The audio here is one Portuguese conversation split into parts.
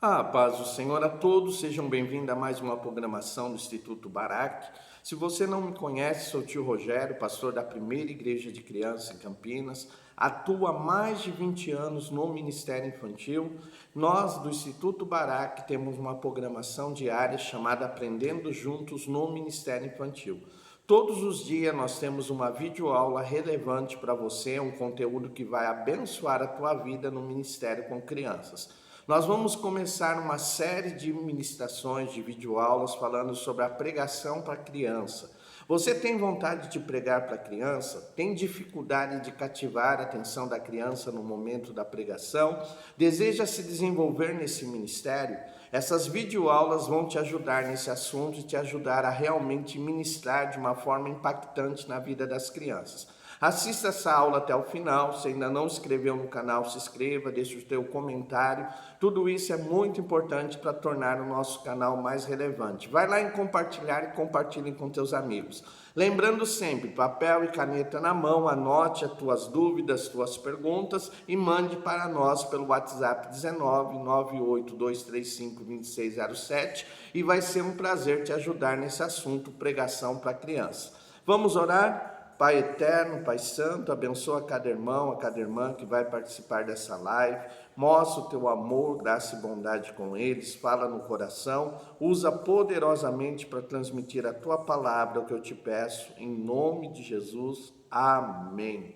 A paz do Senhor a todos, sejam bem-vindos a mais uma programação do Instituto Barak. Se você não me conhece, sou o tio Rogério, pastor da primeira igreja de criança em Campinas, atuo há mais de 20 anos no Ministério Infantil. Nós, do Instituto Barak, temos uma programação diária chamada Aprendendo Juntos no Ministério Infantil. Todos os dias nós temos uma videoaula relevante para você, um conteúdo que vai abençoar a tua vida no Ministério com Crianças. Nós vamos começar uma série de ministrações, de videoaulas, falando sobre a pregação para criança. Você tem vontade de pregar para criança? Tem dificuldade de cativar a atenção da criança no momento da pregação? Deseja se desenvolver nesse ministério? Essas videoaulas vão te ajudar nesse assunto e te ajudar a realmente ministrar de uma forma impactante na vida das crianças. Assista essa aula até o final. Se ainda não se inscreveu no canal, se inscreva, deixe o seu comentário. Tudo isso é muito importante para tornar o nosso canal mais relevante. Vai lá em compartilhar e compartilhe com teus amigos. Lembrando sempre, papel e caneta na mão, anote as tuas dúvidas, tuas perguntas e mande para nós pelo WhatsApp 19 98235 2607 e vai ser um prazer te ajudar nesse assunto, pregação para criança. Vamos orar? Pai eterno, Pai santo, abençoa cada irmão, a cada irmã que vai participar dessa live. Mostra o teu amor, graça e bondade com eles, fala no coração, usa poderosamente para transmitir a tua palavra, o que eu te peço, em nome de Jesus. Amém.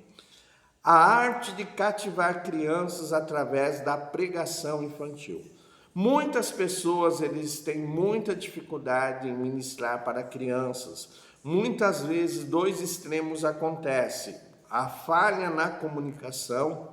A arte de cativar crianças através da pregação infantil. Muitas pessoas eles têm muita dificuldade em ministrar para crianças. Muitas vezes dois extremos acontecem. A falha na comunicação,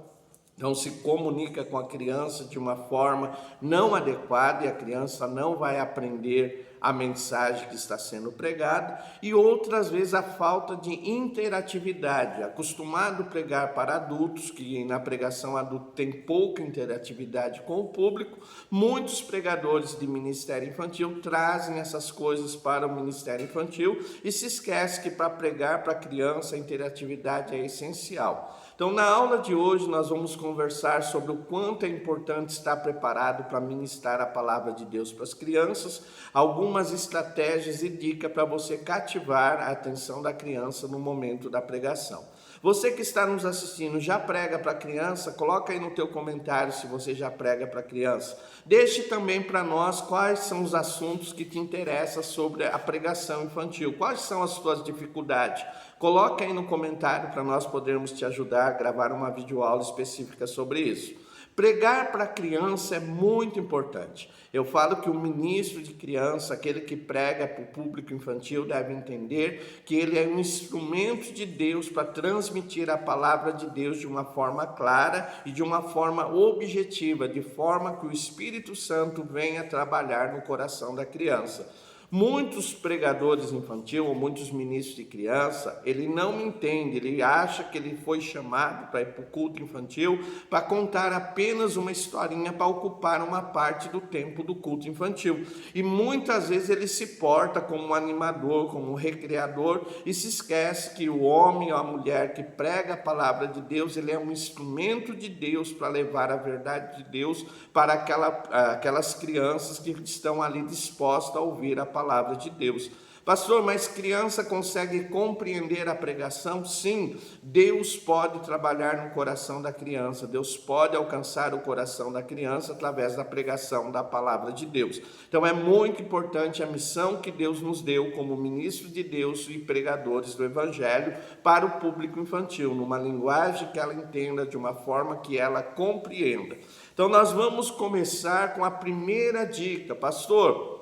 então se comunica com a criança de uma forma não adequada e a criança não vai aprender a mensagem que está sendo pregada, e outras vezes a falta de interatividade. Acostumado a pregar para adultos, que na pregação adulta tem pouca interatividade com o público, muitos pregadores de ministério infantil trazem essas coisas para o ministério infantil e se esquece que para pregar para criança a interatividade é essencial. Então, na aula de hoje, nós vamos conversar sobre o quanto é importante estar preparado para ministrar a palavra de Deus para as crianças, algumas estratégias e dicas para você cativar a atenção da criança no momento da pregação. Você que está nos assistindo, já prega para criança? Coloca aí no teu comentário se você já prega para criança. Deixe também para nós quais são os assuntos que te interessam sobre a pregação infantil. Quais são as tuas dificuldades? Coloca aí no comentário para nós podermos te ajudar a gravar uma videoaula específica sobre isso. Pregar para criança é muito importante. Eu falo que o ministro de criança, aquele que prega para o público infantil, deve entender que ele é um instrumento de Deus para transmitir a palavra de Deus de uma forma clara e de uma forma objetiva, de forma que o Espírito Santo venha trabalhar no coração da criança. Muitos pregadores infantis ou muitos ministros de criança, ele não entende, ele acha que ele foi chamado para ir para o culto infantil para contar apenas uma historinha para ocupar uma parte do tempo do culto infantil. E muitas vezes ele se porta como um animador, como um recreador e se esquece que o homem ou a mulher que prega a palavra de Deus, ele é um instrumento de Deus para levar a verdade de Deus para aquelas crianças que estão ali dispostas a ouvir a palavra de Deus. Pastor, mas criança consegue compreender a pregação? Sim, Deus pode trabalhar no coração da criança, Deus pode alcançar o coração da criança através da pregação da palavra de Deus. Então é muito importante a missão que Deus nos deu como ministro de Deus e pregadores do Evangelho para o público infantil, numa linguagem que ela entenda, de uma forma que ela compreenda. Então nós vamos começar com a primeira dica. Pastor,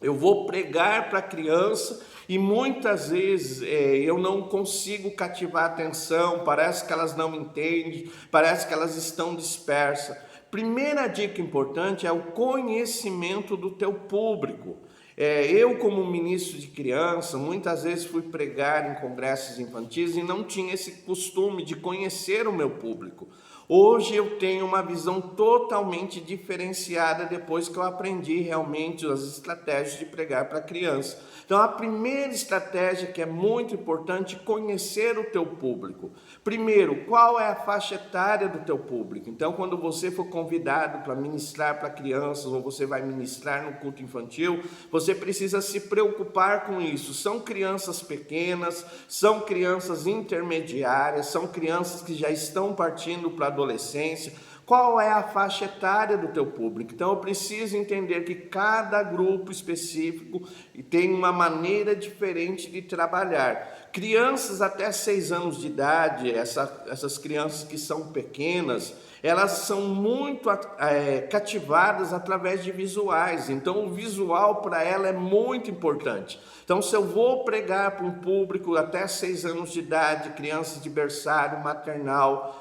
eu vou pregar para a criança e muitas vezes eu não consigo cativar a atenção, parece que elas não entendem, parece que elas estão dispersas. Primeira dica importante é o conhecimento do teu público. Eu, como ministro de criança, muitas vezes fui pregar em congressos infantis e não tinha esse costume de conhecer o meu público. Hoje eu tenho uma visão totalmente diferenciada depois que eu aprendi realmente as estratégias de pregar para criança. Então, a primeira estratégia que é muito importante é conhecer o teu público. Primeiro, qual é a faixa etária do teu público? Então, quando você for convidado para ministrar para crianças ou você vai ministrar no culto infantil, você precisa se preocupar com isso. São crianças pequenas, são crianças intermediárias, são crianças que já estão partindo para a adolescência. Qual é a faixa etária do teu público? Então eu preciso entender que cada grupo específico tem uma maneira diferente de trabalhar. Crianças até 6 anos de idade, essas crianças que são pequenas, elas são muito cativadas através de visuais. Então o visual para ela é muito importante. Então se eu vou pregar para um público até 6 anos de idade, crianças de berçário, maternal,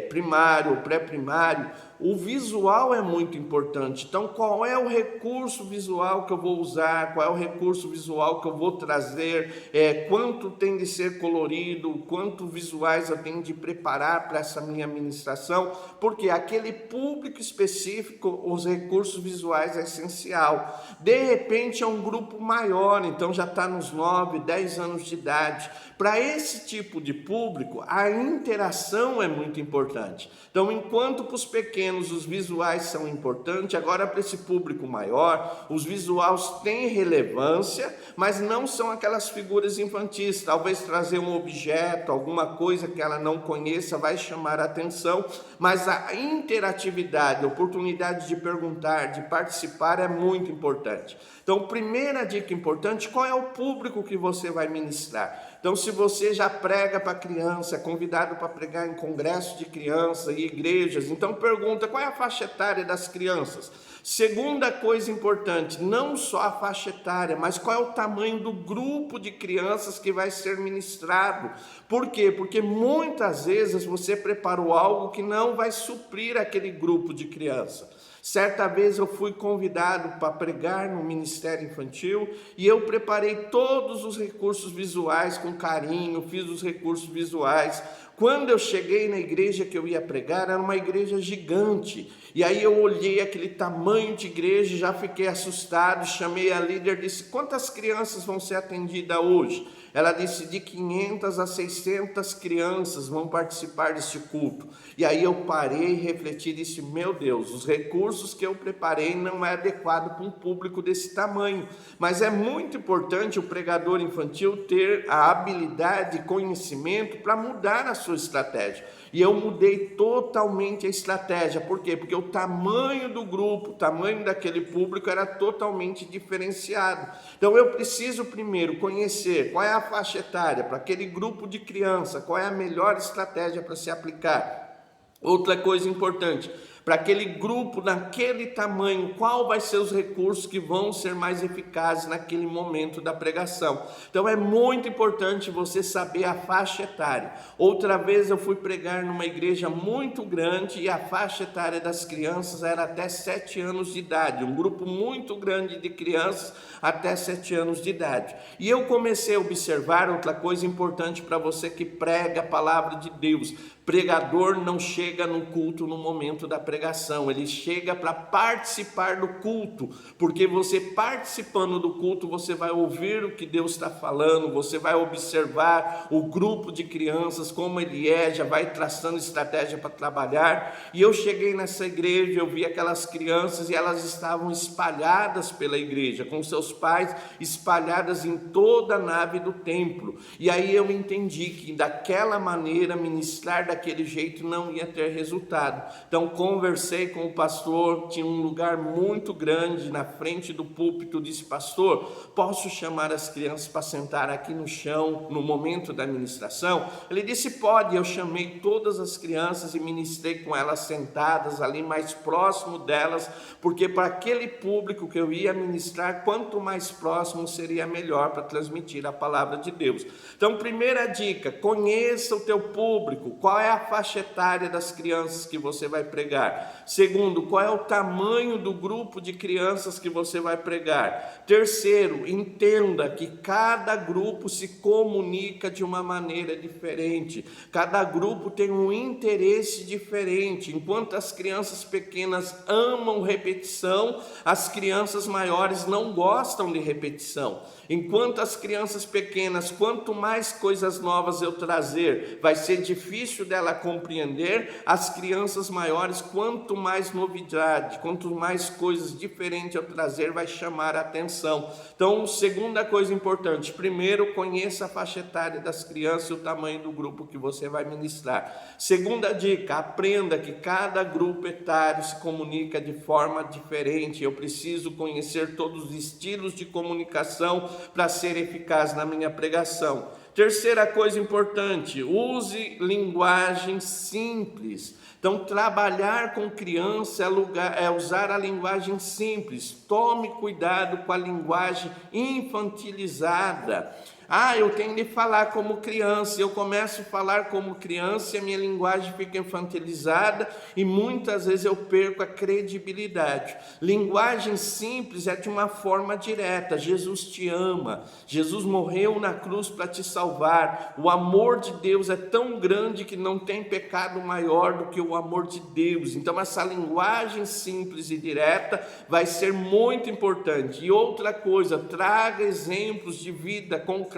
primário, pré-primário, o visual é muito importante. Então qual é o recurso visual que eu vou usar, qual é o recurso visual que eu vou trazer, quanto tem de ser colorido, quanto visuais eu tenho de preparar para essa minha ministração, porque aquele público específico, os recursos visuais é essencial. De repente é um grupo maior, então já está nos 9, 10 anos de idade. Para esse tipo de público, a interação é muito importante. Então, enquanto para os pequenos os visuais são importantes, agora para esse público maior, os visuais têm relevância, mas não são aquelas figuras infantis. Talvez trazer um objeto, alguma coisa que ela não conheça, vai chamar a atenção, mas a interatividade, a oportunidade de perguntar, de participar é muito importante. Então, primeira dica importante, qual é o público que você vai ministrar? Então, se você já prega para criança, é convidado para pregar em congressos de criança e igrejas, então pergunta qual é a faixa etária das crianças. Segunda coisa importante, não só a faixa etária, mas qual é o tamanho do grupo de crianças que vai ser ministrado. Por quê? Porque muitas vezes você preparou algo que não vai suprir aquele grupo de criança. Certa vez eu fui convidado para pregar no Ministério Infantil e eu preparei todos os recursos visuais com carinho, fiz os recursos visuais. Quando eu cheguei na igreja que eu ia pregar, era uma igreja gigante. E aí eu olhei aquele tamanho de igreja e já fiquei assustado, chamei a líder e disse, quantas crianças vão ser atendidas hoje? Ela disse, de 500 a 600 crianças vão participar desse culto. E aí eu parei e refleti e disse, meu Deus, os recursos que eu preparei não é adequado para um público desse tamanho. Mas é muito importante o pregador infantil ter a habilidade e conhecimento para mudar a sua estratégia. E eu mudei totalmente a estratégia. Por quê? Porque o tamanho do grupo, o tamanho daquele público era totalmente diferenciado. Então eu preciso primeiro conhecer qual é a faixa etária para aquele grupo de criança, qual é a melhor estratégia para se aplicar. Outra coisa importante, para aquele grupo, naquele tamanho, qual vai ser os recursos que vão ser mais eficazes naquele momento da pregação. Então é muito importante você saber a faixa etária. Outra vez eu fui pregar numa igreja muito grande e a faixa etária das crianças era até 7 anos de idade, um grupo muito grande de crianças até 7 anos de idade. E eu comecei a observar outra coisa importante para você que prega a palavra de Deus. Pregador não chega no culto no momento da pregação, ele chega para participar do culto, porque você participando do culto, você vai ouvir o que Deus está falando, você vai observar o grupo de crianças, como ele já vai traçando estratégia para trabalhar. E eu cheguei nessa igreja, eu vi aquelas crianças e elas estavam espalhadas pela igreja, com seus pais espalhadas em toda a nave do templo. E aí eu entendi que daquela maneira ministrar daquele jeito não ia ter resultado. Então conversei com o pastor, tinha um lugar muito grande na frente do púlpito, disse, pastor, posso chamar as crianças para sentar aqui no chão no momento da ministração? Ele disse, pode. Eu chamei todas as crianças e ministrei com elas sentadas ali mais próximo delas, porque para aquele público que eu ia ministrar, quanto mais próximo seria melhor para transmitir a palavra de Deus. Então primeira dica, conheça o teu público, qual é é a faixa etária das crianças que você vai pregar. Segundo, qual é o tamanho do grupo de crianças que você vai pregar. Terceiro, entenda que cada grupo se comunica de uma maneira diferente. Cada grupo tem um interesse diferente. Enquanto as crianças pequenas amam repetição, as crianças maiores não gostam de repetição. Enquanto as crianças pequenas, quanto mais coisas novas eu trazer, vai ser difícil dela compreender. As crianças maiores, quanto mais novidade, quanto mais coisas diferentes eu trazer, vai chamar a atenção. Então, segunda coisa importante, primeiro, conheça a faixa etária das crianças e o tamanho do grupo que você vai ministrar. Segunda dica, aprenda que cada grupo etário se comunica de forma diferente. Eu preciso conhecer todos os estilos de comunicação para ser eficaz na minha pregação. Terceira coisa importante, use linguagem simples. Então, trabalhar com criança é usar a linguagem simples. Tome cuidado com a linguagem infantilizada. Eu tenho de falar como criança, eu começo a falar como criança e a minha linguagem fica infantilizada e muitas vezes eu perco a credibilidade. Linguagem simples é de uma forma direta. Jesus te ama, Jesus morreu na cruz para te salvar. O amor de Deus é tão grande que não tem pecado maior do que o amor de Deus. Então essa linguagem simples e direta vai ser muito importante. E outra coisa, traga exemplos de vida concreta.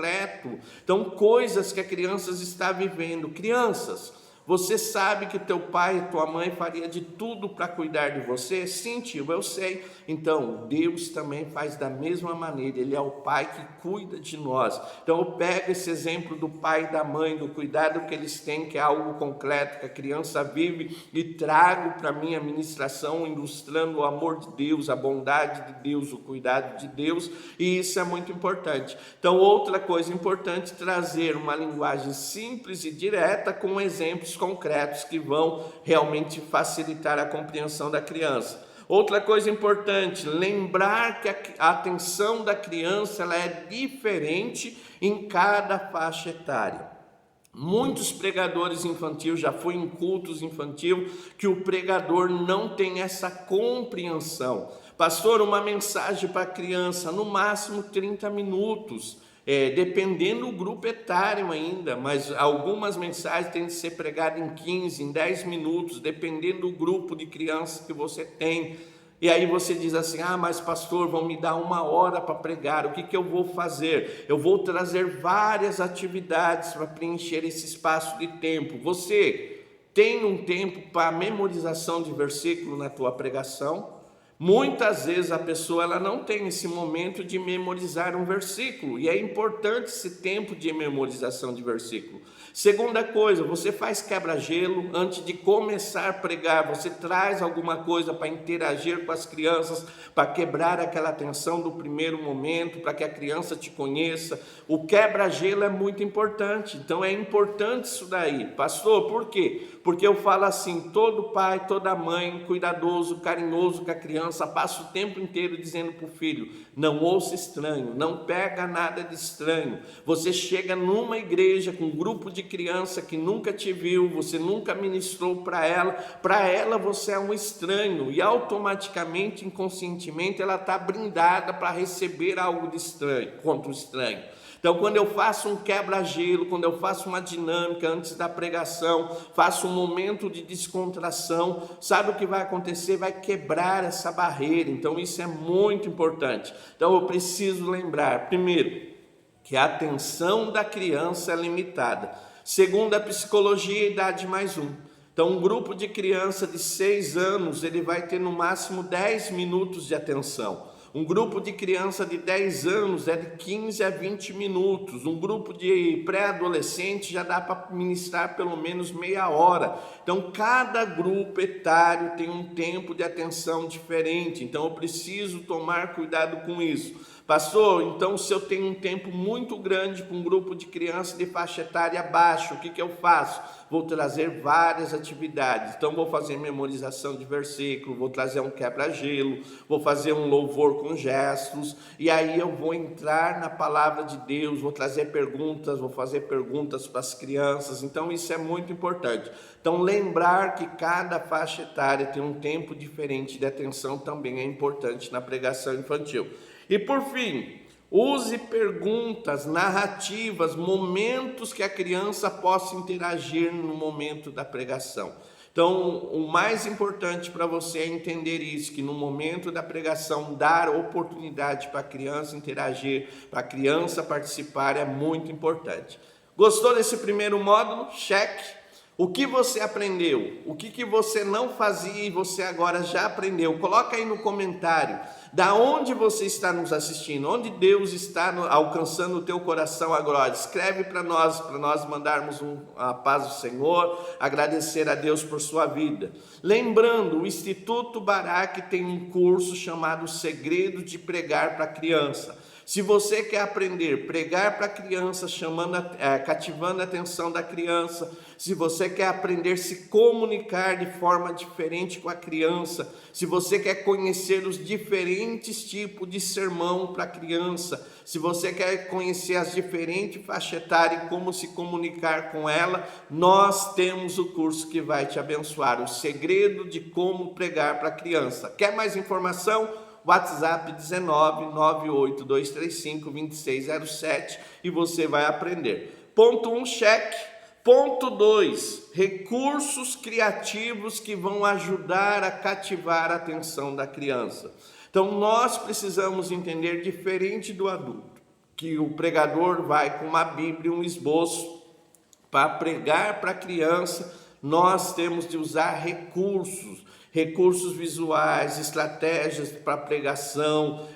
Então, coisas que a criança está vivendo. Crianças, você sabe que teu pai e tua mãe faria de tudo para cuidar de você? Sim, tio, eu sei. Então, Deus também faz da mesma maneira. Ele é o pai que cuida de nós. Então, eu pego esse exemplo do pai e da mãe, do cuidado que eles têm, que é algo concreto, que a criança vive, e trago para a minha ministração, ilustrando o amor de Deus, a bondade de Deus, o cuidado de Deus, e isso é muito importante. Então, outra coisa importante, trazer uma linguagem simples e direta com exemplos concretos que vão realmente facilitar a compreensão da criança. Outra coisa importante, lembrar que a atenção da criança ela é diferente em cada faixa etária. Muitos pregadores infantis, já fui em cultos infantil, que o pregador não tem essa compreensão. Pastor, uma mensagem para a criança, no máximo 30 minutos. Dependendo do grupo etário ainda, mas algumas mensagens têm de ser pregadas em 15, em 10 minutos, dependendo do grupo de crianças que você tem. E aí você diz assim, mas pastor, vão me dar 1 hora para pregar, o que eu vou fazer? Eu vou trazer várias atividades para preencher esse espaço de tempo. Você tem um tempo para memorização de versículo na tua pregação? Muitas vezes a pessoa ela não tem esse momento de memorizar um versículo, e é importante esse tempo de memorização de versículo. Segunda coisa, você faz quebra-gelo antes de começar a pregar, você traz alguma coisa para interagir com as crianças, para quebrar aquela tensão do primeiro momento, para que a criança te conheça. O quebra-gelo é muito importante, então é importante isso daí. Pastor, por quê? Porque eu falo assim, todo pai, toda mãe, cuidadoso, carinhoso com a criança, passa o tempo inteiro dizendo para o filho, não ouça estranho, não pega nada de estranho. Você chega numa igreja com um grupo de criança que nunca te viu, você nunca ministrou para ela você é um estranho, e automaticamente, inconscientemente, ela está brindada para receber algo de estranho, contra o estranho. Então, quando eu faço um quebra-gelo, quando eu faço uma dinâmica antes da pregação, faço um momento de descontração, sabe o que vai acontecer? Vai quebrar essa barreira. Então, isso é muito importante. Então, eu preciso lembrar, primeiro, que a atenção da criança é limitada. Segundo, a psicologia, idade mais 1. Então, um grupo de criança de 6 anos, ele vai ter no máximo 10 minutos de atenção. Um grupo de criança de 10 anos é de 15 a 20 minutos. Um grupo de pré-adolescente já dá para ministrar pelo menos meia hora. Então, cada grupo etário tem um tempo de atenção diferente. Então, eu preciso tomar cuidado com isso. Pastor, então se eu tenho um tempo muito grande para um grupo de crianças de faixa etária baixa, o que eu faço? Vou trazer várias atividades. Então vou fazer memorização de versículo, vou trazer um quebra-gelo, vou fazer um louvor com gestos, e aí eu vou entrar na palavra de Deus, vou trazer perguntas, vou fazer perguntas para as crianças. Então isso é muito importante. Então lembrar que cada faixa etária tem um tempo diferente de atenção também é importante na pregação infantil. E por fim, use perguntas, narrativas, momentos que a criança possa interagir no momento da pregação. Então, o mais importante para você é entender isso, que no momento da pregação, dar oportunidade para a criança interagir, para a criança participar é muito importante. Gostou desse primeiro módulo? Cheque. O que você aprendeu? O que você não fazia e você agora já aprendeu? Coloca aí no comentário. Da onde você está nos assistindo? Onde Deus está alcançando o teu coração agora? Escreve para nós mandarmos a paz do Senhor, agradecer a Deus por sua vida. Lembrando, o Instituto Barak tem um curso chamado Segredo de Pregar para Criança. Se você quer aprender a pregar para a criança, cativando a atenção da criança, se você quer aprender a se comunicar de forma diferente com a criança, se você quer conhecer os diferentes tipos de sermão para a criança, se você quer conhecer as diferentes faixas etárias e como se comunicar com ela, nós temos o curso que vai te abençoar, o segredo de como pregar para a criança. Quer mais informação? WhatsApp 1998-235-2607 e você vai aprender. Ponto 1, cheque. Ponto 2, recursos criativos que vão ajudar a cativar a atenção da criança. Então nós precisamos entender, diferente do adulto, que o pregador vai com uma Bíblia, um esboço, para pregar para a criança. Nós temos de usar recursos visuais, estratégias para pregação,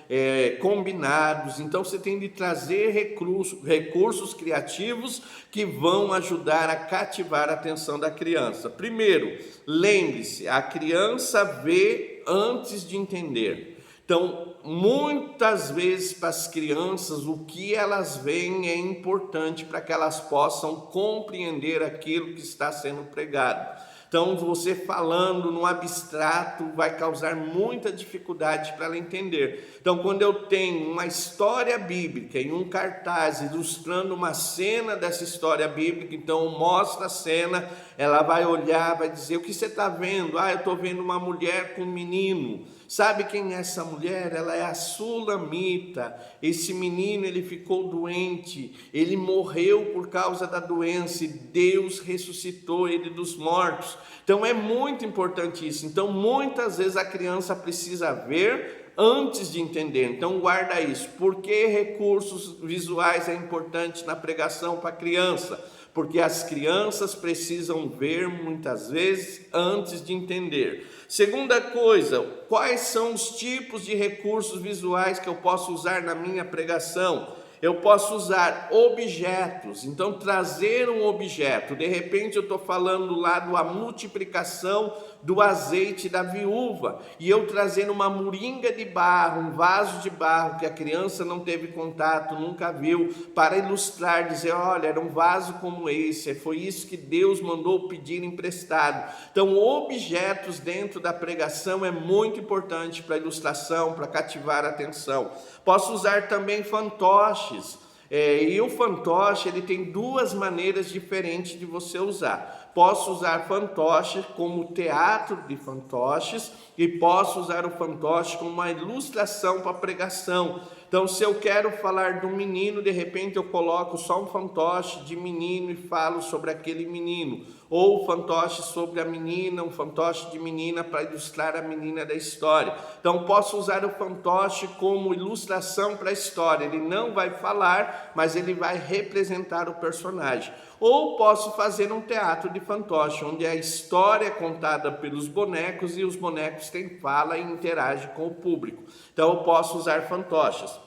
combinados. Então você tem de trazer recursos criativos que vão ajudar a cativar a atenção da criança. Primeiro, lembre-se, a criança vê antes de entender. Então, muitas vezes para as crianças, o que elas veem é importante para que elas possam compreender aquilo que está sendo pregado. Então, você falando no abstrato vai causar muita dificuldade para ela entender. Então, quando eu tenho uma história bíblica em um cartaz ilustrando uma cena dessa história bíblica, então mostra a cena, ela vai olhar, vai dizer: o que você está vendo? Eu estou vendo uma mulher com um menino. Sabe quem é essa mulher? Ela é a Sulamita. Esse menino, ele ficou doente, ele morreu por causa da doença e Deus ressuscitou ele dos mortos. Então é muito importante isso. Então muitas vezes a criança precisa ver antes de entender. Então guarda isso. Por que recursos visuais é importante na pregação para a criança? Porque as crianças precisam ver muitas vezes antes de entender. Segunda coisa, quais são os tipos de recursos visuais que eu posso usar na minha pregação? Eu posso usar objetos, então trazer um objeto. De repente eu estou falando lá da multiplicação do azeite da viúva, e eu trazendo uma moringa de barro, um vaso de barro que a criança não teve contato, nunca viu, para ilustrar, dizer: olha, era um vaso como esse, foi isso que Deus mandou pedir emprestado. Então objetos dentro da pregação é muito importante para a ilustração, para cativar a atenção. Posso usar também fantoches, e o fantoche ele tem duas maneiras diferentes de você usar. Posso usar fantoche como teatro de fantoches e posso usar o fantoche como uma ilustração para pregação. Então, se eu quero falar do menino, de repente eu coloco só um fantoche de menino e falo sobre aquele menino. Ou fantoche sobre a menina, um fantoche de menina para ilustrar a menina da história. Então, posso usar o fantoche como ilustração para a história. Ele não vai falar, mas ele vai representar o personagem. Ou posso fazer um teatro de fantoche, onde a história é contada pelos bonecos e os bonecos têm fala e interagem com o público. Então eu posso usar fantoches.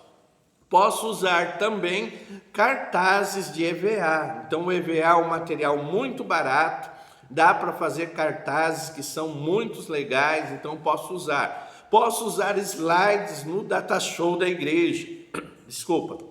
Posso usar também cartazes de EVA. Então o EVA é um material muito barato, dá para fazer cartazes que são muito legais, então posso usar. Posso usar slides no data show da igreja. Desculpa.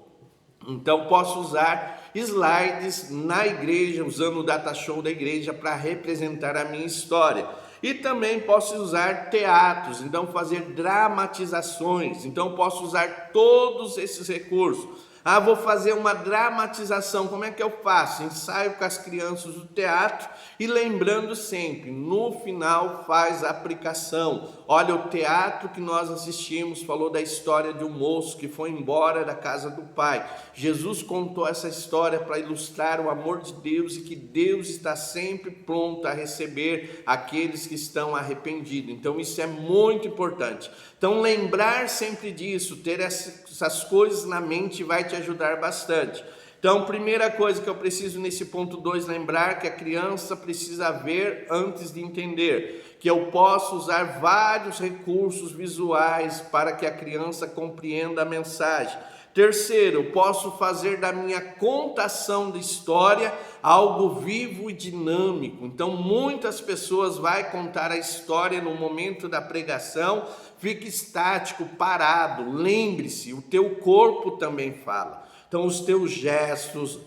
Então posso usar slides na igreja, usando o data show da igreja para representar a minha história. E também posso usar teatros, então fazer dramatizações. Então posso usar todos esses recursos. Ah, vou fazer uma dramatização, como é que eu faço? Ensaio com as crianças do teatro e lembrando sempre, no final faz a aplicação. Olha, o teatro que nós assistimos falou da história de um moço que foi embora da casa do pai. Jesus contou essa história para ilustrar o amor de Deus e que Deus está sempre pronto a receber aqueles que estão arrependidos. Então isso é muito importante. Então lembrar sempre disso, ter essas coisas na mente vai te ajudar bastante. Então, primeira coisa que eu preciso nesse ponto 2 lembrar que a criança precisa ver antes de entender, que eu posso usar vários recursos visuais para que a criança compreenda a mensagem. Terceiro, eu posso fazer da minha contação de história algo vivo e dinâmico. Então, muitas pessoas vão contar a história no momento da pregação, fica estático, parado. Lembre-se, o teu corpo também fala. Então, os teus gestos,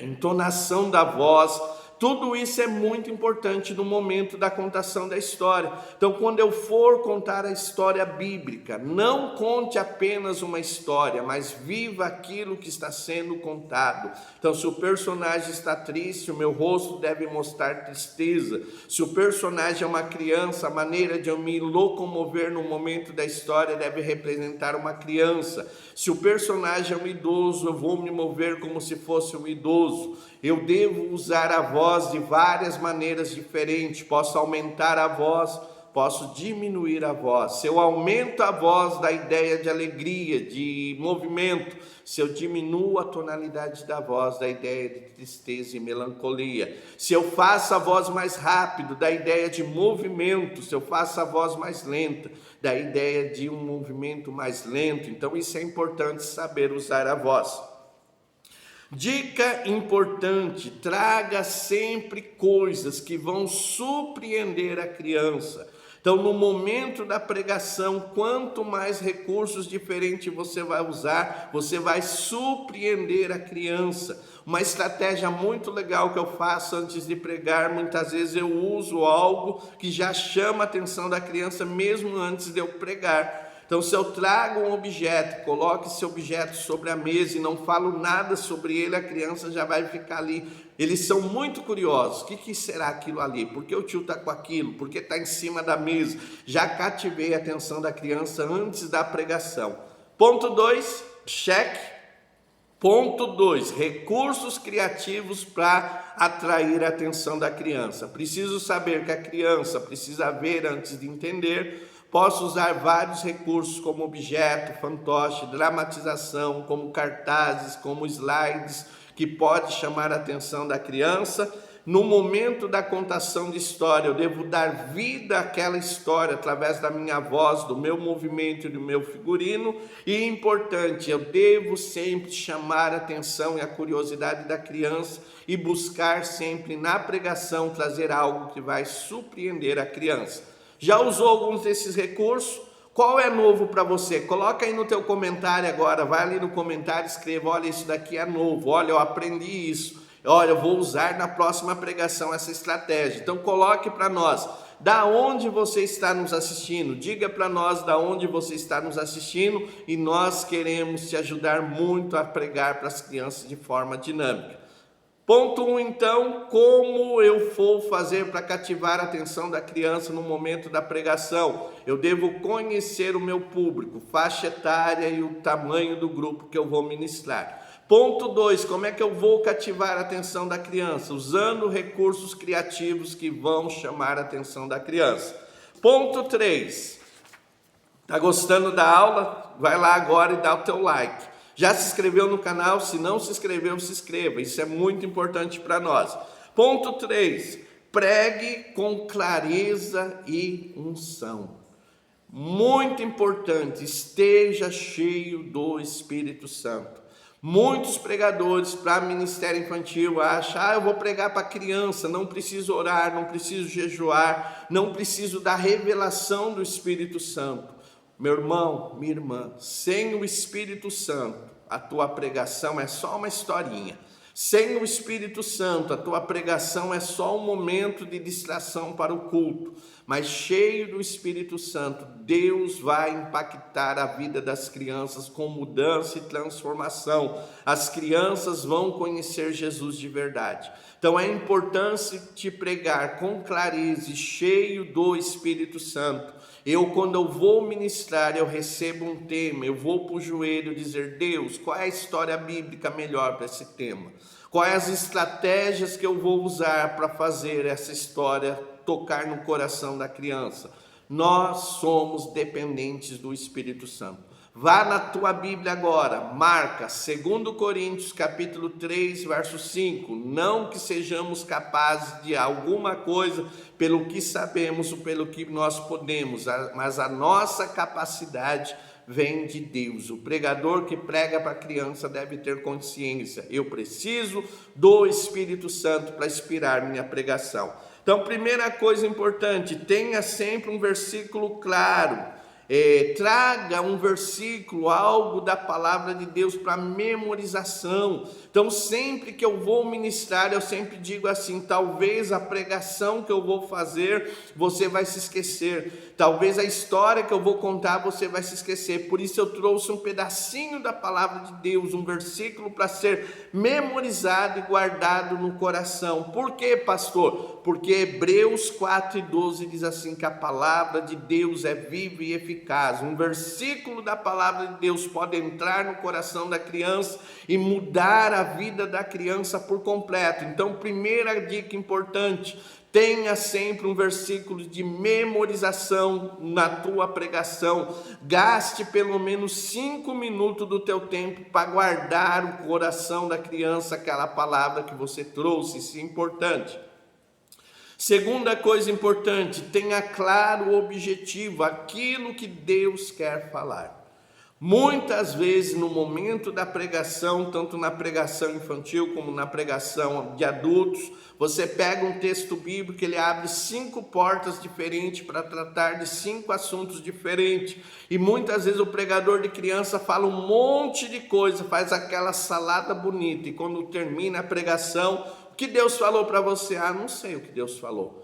entonação da voz, tudo isso é muito importante no momento da contação da história. Então, quando eu for contar a história bíblica, não conte apenas uma história, mas viva aquilo que está sendo contado. Então, se o personagem está triste, o meu rosto deve mostrar tristeza. Se o personagem é uma criança, a maneira de eu me locomover no momento da história deve representar uma criança. Se o personagem é um idoso, eu vou me mover como se fosse um idoso. Eu devo usar a voz de várias maneiras diferentes. Posso aumentar a voz, posso diminuir a voz. Se eu aumento a voz, dá ideia de alegria, de movimento. Se eu diminuo a tonalidade da voz, dá ideia de tristeza e melancolia. Se eu faço a voz mais rápido, dá ideia de movimento. Se eu faço a voz mais lenta, dá ideia de um movimento mais lento. Então isso é importante saber usar a voz. Dica importante, traga sempre coisas que vão surpreender a criança. Então, no momento da pregação, quanto mais recursos diferentes você vai usar, você vai surpreender a criança. Uma estratégia muito legal que eu faço antes de pregar, muitas vezes eu uso algo que já chama a atenção da criança mesmo antes de eu pregar. Então, se eu trago um objeto, coloque esse objeto sobre a mesa e não falo nada sobre ele, a criança já vai ficar ali. Eles são muito curiosos. O que será aquilo ali? Por que o tio está com aquilo? Por que está em cima da mesa? Já cativei a atenção da criança antes da pregação. Ponto 2, cheque. Ponto 2, recursos criativos para atrair a atenção da criança. Preciso saber que a criança precisa ver antes de entender. Posso usar vários recursos como objeto, fantoche, dramatização, como cartazes, como slides, que pode chamar a atenção da criança. No momento da contação de história, eu devo dar vida àquela história através da minha voz, do meu movimento e do meu figurino. E importante, eu devo sempre chamar a atenção e a curiosidade da criança e buscar sempre na pregação trazer algo que vai surpreender a criança. Já usou alguns desses recursos? Qual é novo para você? Coloca aí no teu comentário agora, vai ali no comentário, escreva, olha, isso daqui é novo, olha, eu aprendi isso, olha, eu vou usar na próxima pregação essa estratégia. Então coloque para nós, da onde você está nos assistindo, diga para nós da onde você está nos assistindo e nós queremos te ajudar muito a pregar para as crianças de forma dinâmica. Ponto 1, então, como eu vou fazer para cativar a atenção da criança no momento da pregação? Eu devo conhecer o meu público, faixa etária e o tamanho do grupo que eu vou ministrar. Ponto 2, como é que eu vou cativar a atenção da criança? Usando recursos criativos que vão chamar a atenção da criança. Ponto 3, está gostando da aula? Vai lá agora e dá o teu like. Já se inscreveu no canal? Se não se inscreveu, se inscreva. Isso é muito importante para nós. Ponto 3. Pregue com clareza e unção. Muito importante, esteja cheio do Espírito Santo. Muitos pregadores para ministério infantil acham, eu vou pregar para criança, não preciso orar, não preciso jejuar, não preciso da revelação do Espírito Santo. Meu irmão, minha irmã, sem o Espírito Santo, a tua pregação é só uma historinha. Sem o Espírito Santo, a tua pregação é só um momento de distração para o culto. Mas cheio do Espírito Santo, Deus vai impactar a vida das crianças com mudança e transformação. As crianças vão conhecer Jesus de verdade. Então é importante te pregar com clareza, cheio do Espírito Santo. Quando eu vou ministrar, eu recebo um tema, eu vou para o joelho dizer: Deus, qual é a história bíblica melhor para esse tema? Quais as estratégias que eu vou usar para fazer essa história tocar no coração da criança? Nós somos dependentes do Espírito Santo. Vá na tua Bíblia agora, marca 2 Coríntios capítulo 3, verso 5. Não que sejamos capazes de alguma coisa pelo que sabemos ou pelo que nós podemos, mas a nossa capacidade vem de Deus. O pregador que prega para a criança deve ter consciência: eu preciso do Espírito Santo para inspirar minha pregação. Então, primeira coisa importante, tenha sempre um versículo claro. Traga um versículo, algo da palavra de Deus para memorização. Então sempre que eu vou ministrar, eu sempre digo assim: talvez a pregação que eu vou fazer, você vai se esquecer. Talvez a história que eu vou contar, você vai se esquecer. Por isso eu trouxe um pedacinho da palavra de Deus, um versículo para ser memorizado e guardado no coração. Por quê, pastor? Porque Hebreus 4:12 diz assim, que a palavra de Deus é viva e eficaz. Um versículo da palavra de Deus pode entrar no coração da criança e mudar a vida da criança por completo. Então, primeira dica importante: tenha sempre um versículo de memorização na tua pregação. Gaste pelo menos 5 minutos do teu tempo para guardar o coração da criança aquela palavra que você trouxe. Isso é importante. Segunda coisa importante: tenha claro o objetivo, aquilo que Deus quer falar. Muitas vezes no momento da pregação, tanto na pregação infantil como na pregação de adultos, você pega um texto bíblico, ele abre 5 portas diferentes para tratar de 5 assuntos diferentes. E muitas vezes o pregador de criança fala um monte de coisa, faz aquela salada bonita, e quando termina a pregação, o que Deus falou para você? Não sei o que Deus falou.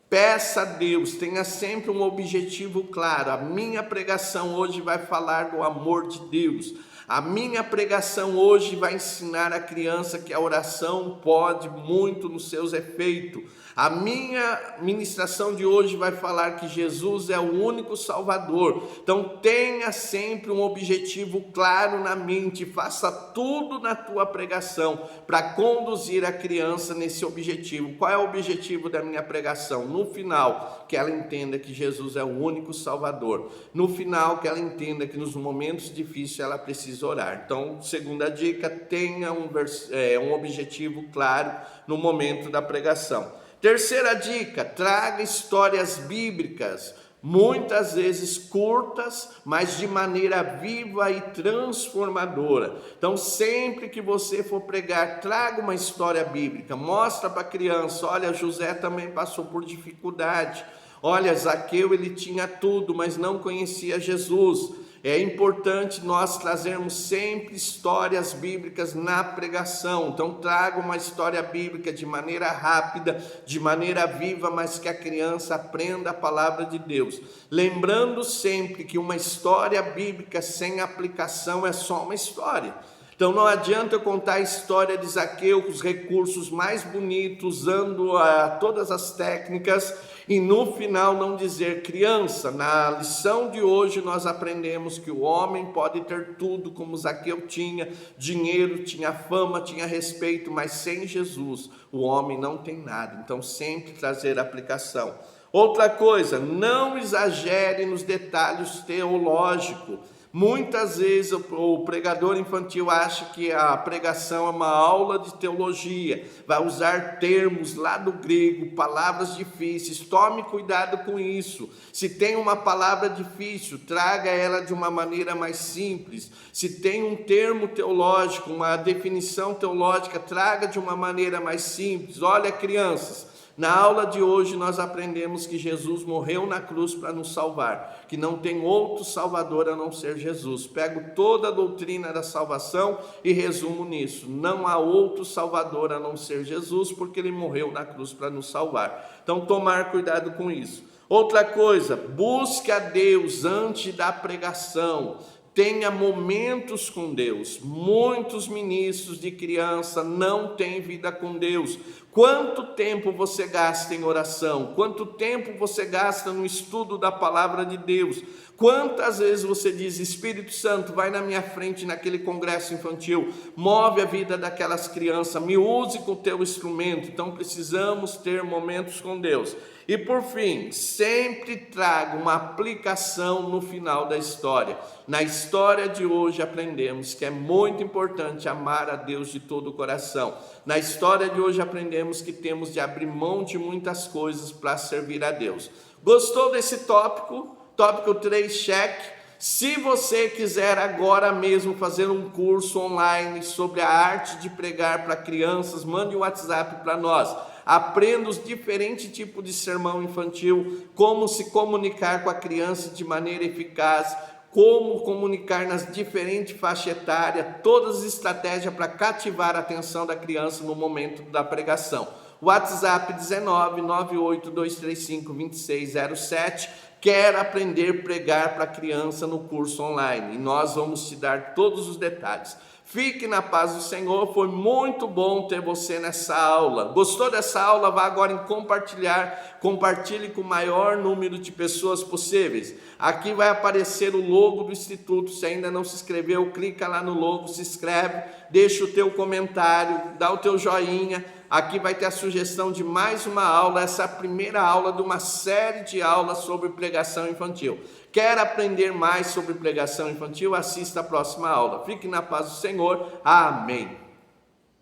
Peça a Deus, tenha sempre um objetivo claro. A minha pregação hoje vai falar do amor de Deus. A minha pregação hoje vai ensinar a criança que a oração pode muito nos seus efeitos. A minha ministração de hoje vai falar que Jesus é o único Salvador. Então tenha sempre um objetivo claro na mente, faça tudo na tua pregação para conduzir a criança nesse objetivo. Qual é o objetivo da minha pregação? No final, que ela entenda que Jesus é o único Salvador. No final, que ela entenda que nos momentos difíceis ela precisa orar. Então, segunda dica: tenha um objetivo claro no momento da pregação. Terceira dica: traga histórias bíblicas, muitas vezes curtas, mas de maneira viva e transformadora. Então, sempre que você for pregar, traga uma história bíblica, mostra para a criança: olha, José também passou por dificuldade. Olha, Zaqueu, ele tinha tudo, mas não conhecia Jesus. É importante nós trazermos sempre histórias bíblicas na pregação. Então traga uma história bíblica de maneira rápida, de maneira viva, mas que a criança aprenda a palavra de Deus. Lembrando sempre que uma história bíblica sem aplicação é só uma história. Então não adianta eu contar a história de Zaqueu com os recursos mais bonitos, usando todas as técnicas, e no final não dizer: criança, na lição de hoje nós aprendemos que o homem pode ter tudo como Zaqueu tinha, dinheiro, tinha fama, tinha respeito, mas sem Jesus o homem não tem nada. Então sempre trazer aplicação. Outra coisa: não exagere nos detalhes teológicos. Muitas vezes o pregador infantil acha que a pregação é uma aula de teologia, vai usar termos lá do grego, palavras difíceis. Tome cuidado com isso. Se tem uma palavra difícil, traga ela de uma maneira mais simples. Se tem um termo teológico, uma definição teológica, traga de uma maneira mais simples. Olha, crianças, Na aula de hoje nós aprendemos que Jesus morreu na cruz para nos salvar, que não tem outro Salvador a não ser Jesus. Pego toda a doutrina da salvação e resumo nisso: não há outro Salvador a não ser Jesus, porque ele morreu na cruz para nos salvar. Então tomar cuidado com isso. Outra coisa, busque a Deus antes da pregação. Tenha momentos com Deus. Muitos ministros de criança não têm vida com Deus. Quanto tempo você gasta em oração? Quanto tempo você gasta no estudo da palavra de Deus? Quantas vezes você diz: Espírito Santo, vai na minha frente naquele congresso infantil, move a vida daquelas crianças, me use com o teu instrumento. Então precisamos ter momentos com Deus. E por fim, sempre trago uma aplicação no final da história. Na história de hoje aprendemos que é muito importante amar a Deus de todo o coração. Na história de hoje aprendemos que temos de abrir mão de muitas coisas para servir a Deus. Gostou desse tópico? Tópico 3, cheque. Se você quiser agora mesmo fazer um curso online sobre a arte de pregar para crianças, mande um WhatsApp para nós. Aprenda os diferentes tipos de sermão infantil, como se comunicar com a criança de maneira eficaz, como comunicar nas diferentes faixas etárias, todas as estratégias para cativar a atenção da criança no momento da pregação. WhatsApp 19 98235 2607. Quer aprender a pregar para criança no curso online, e nós vamos te dar todos os detalhes. Fique na paz do Senhor, foi muito bom ter você nessa aula. Gostou dessa aula? Vá agora em compartilhar, compartilhe com o maior número de pessoas possíveis. Aqui vai aparecer o logo do Instituto, se ainda não se inscreveu, clica lá no logo, se inscreve, deixa o teu comentário, dá o teu joinha. Aqui vai ter a sugestão de mais uma aula, essa é a primeira aula de uma série de aulas sobre pregação infantil. Quer aprender mais sobre pregação infantil? Assista a próxima aula. Fique na paz do Senhor. Amém.